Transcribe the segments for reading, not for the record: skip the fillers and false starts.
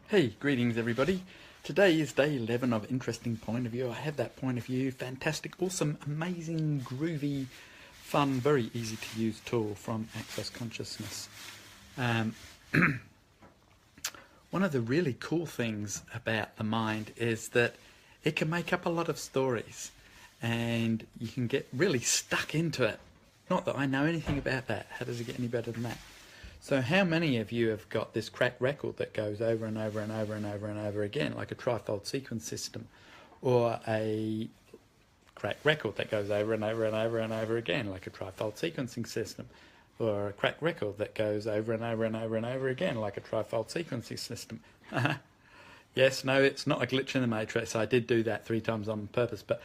Hey, greetings everybody. Today is day 11 of Interesting Point of View. I have that point of view. Fantastic, awesome, amazing, groovy, fun, very easy to use tool from Access Consciousness. One of the really cool things about the mind is that it can make up a lot of stories and you can get really stuck into it. Not that I know anything about that. How does it get any better than that? So how many of you have got this cracked record that goes over and over and over and over and over again, like a trifold sequence system, or a cracked record that goes over and over and over and over again, like a trifold sequencing system, or a cracked record that goes over and over and over and over again, like a trifold sequencing system? Yes, no, it's not a glitch in the matrix. I did do that 3 times on purpose, but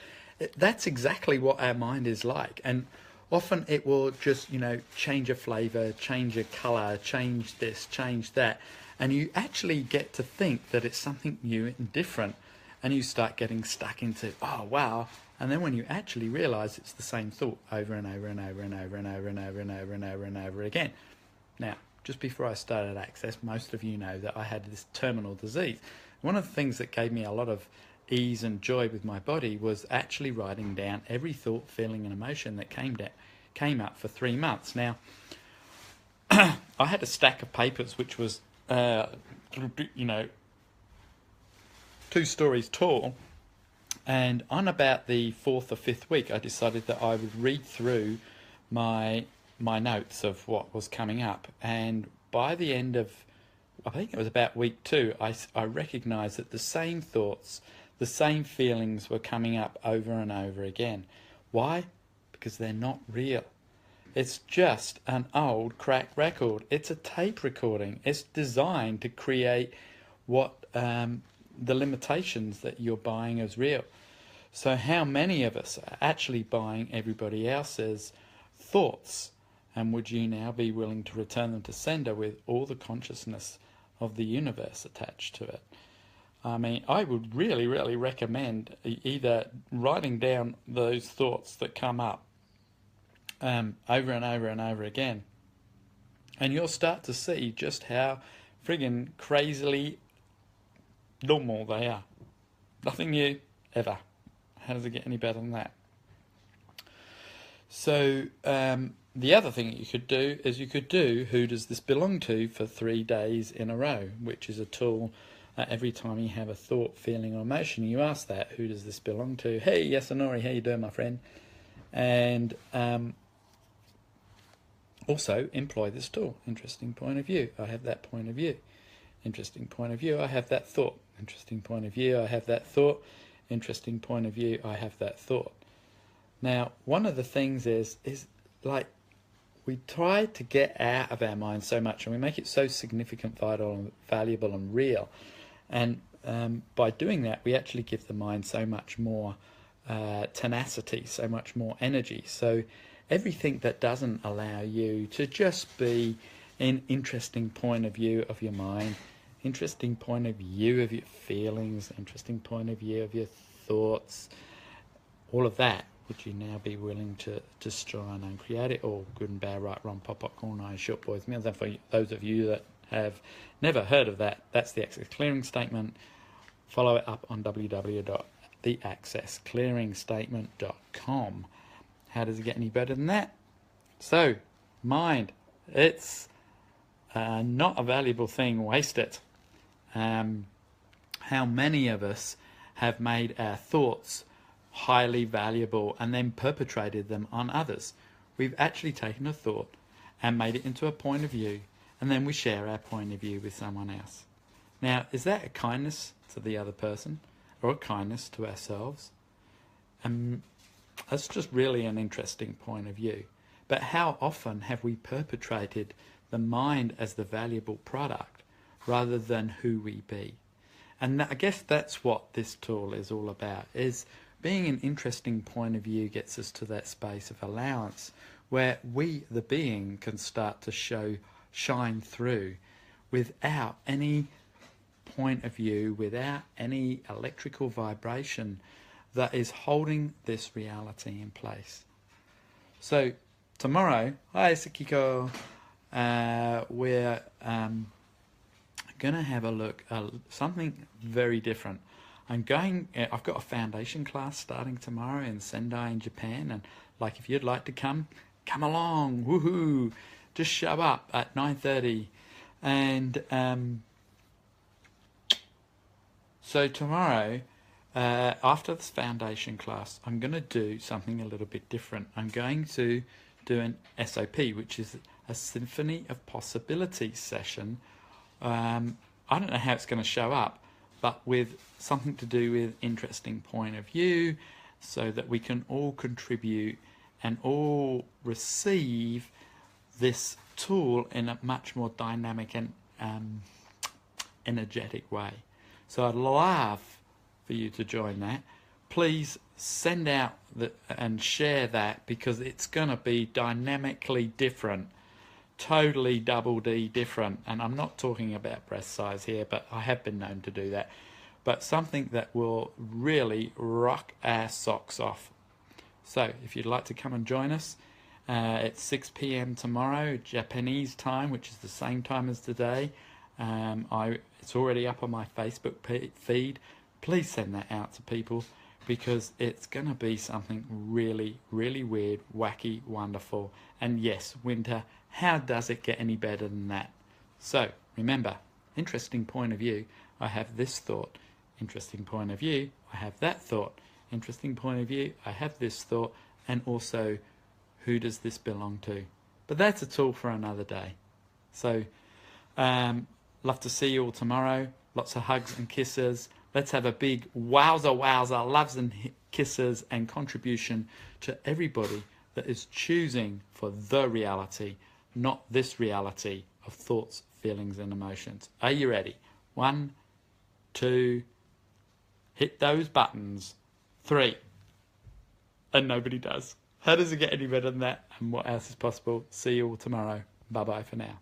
that's exactly what our mind is like. And often it will just, change a flavour, change a colour, change this, change that. And you actually get to think that it's something new and different. And you start getting stuck into, oh, wow. And then when you actually realise it's the same thought over and over and over and over and over and over and over and over and over again. Now, just before I started Access, most of you know that I had this terminal disease. One of the things that gave me a lot of ease and joy with my body was actually writing down every thought, feeling and emotion that came up for 3 months. Now, I had a stack of papers which was, 2 stories tall, and on about the 4th or 5th week, I decided that I would read through my notes of what was coming up, and by the end of, I think it was about week 2, I recognised that the same thoughts, the same feelings were coming up over and over again. Why? Because they're not real. It's just an old cracked record. It's a tape recording. It's designed to create what the limitations that you're buying as real. So how many of us are actually buying everybody else's thoughts? And would you now be willing to return them to sender with all the consciousness of the universe attached to it? I mean, I would really, really recommend either writing down those thoughts that come up over and over and over again, and you'll start to see just how friggin' crazily normal they are. Nothing new, ever. How does it get any better than that? So the other thing that you could do is you could do who does this belong to for 3 days in a row, which is a tool. Every time you have a thought, feeling or emotion, you ask that, who does this belong to? Hey, Yasunori, how you doing, my friend? And also employ this tool. Interesting point of view. I have that point of view. Interesting point of view. I have that thought. Interesting point of view. I have that thought. Interesting point of view. I have that thought. Now, one of the things is like we try to get out of our mind so much, and we make it so significant, vital, and valuable, and real. And by doing that, we actually give the mind so much more tenacity, so much more energy. So everything that doesn't allow you to just be an interesting point of view of your mind, interesting point of view of your feelings, interesting point of view of your thoughts, all of that, would you now be willing to destroy and uncreate it? All good and bad, right, wrong, pop, corn, eyes, short boys, meals. And for those of you that have never heard of that, that's the Access Clearing Statement. Follow it up on www.theaccessclearingstatement.com. How does it get any better than that? So, mind, it's not a valuable thing, waste it. How many of us have made our thoughts highly valuable and then perpetrated them on others? We've actually taken a thought and made it into a point of view, and then we share our point of view with someone else. Now, is that a kindness to the other person or a kindness to ourselves? That's just really an interesting point of view. But how often have we perpetrated the mind as the valuable product rather than who we be? And I guess that's what this tool is all about, is being an interesting point of view gets us to that space of allowance where we, the being, can start to shine through without any point of view, without any electrical vibration that is holding this reality in place. So tomorrow, hi Sakiko, we're going to have a look at something very different. I've got a foundation class starting tomorrow in Sendai in Japan, and like if you'd like to come along, woohoo! Just show up at 9:30, and so tomorrow, after this foundation class, I'm going to do something a little bit different. I'm going to do an SOP, which is a Symphony of Possibilities session. I don't know how it's going to show up, but with something to do with interesting point of view, so that we can all contribute and all receive this tool in a much more dynamic and energetic way. So I'd love for you to join that. Please send out and share that, because it's going to be dynamically different, totally double D different. And I'm not talking about breast size here, but I have been known to do that. But something that will really rock our socks off. So if you'd like to come and join us, it's 6 p.m. tomorrow, Japanese time, which is the same time as today. It's already up on my Facebook feed. Please send that out to people, because it's going to be something really, really weird, wacky, wonderful. And yes, winter, how does it get any better than that? So remember, interesting point of view, I have this thought. Interesting point of view, I have that thought. Interesting point of view, I have this thought. And also, who does this belong to? But that's a tool for another day. So love to see you all tomorrow. Lots of hugs and kisses. Let's have a big wowza loves and kisses and contribution to everybody that is choosing for the reality, not this reality of thoughts, feelings and emotions. Are you ready? 1, 2, hit those buttons. 3. And nobody does. How does it get any better than that? And what else is possible? See you all tomorrow. Bye-bye for now.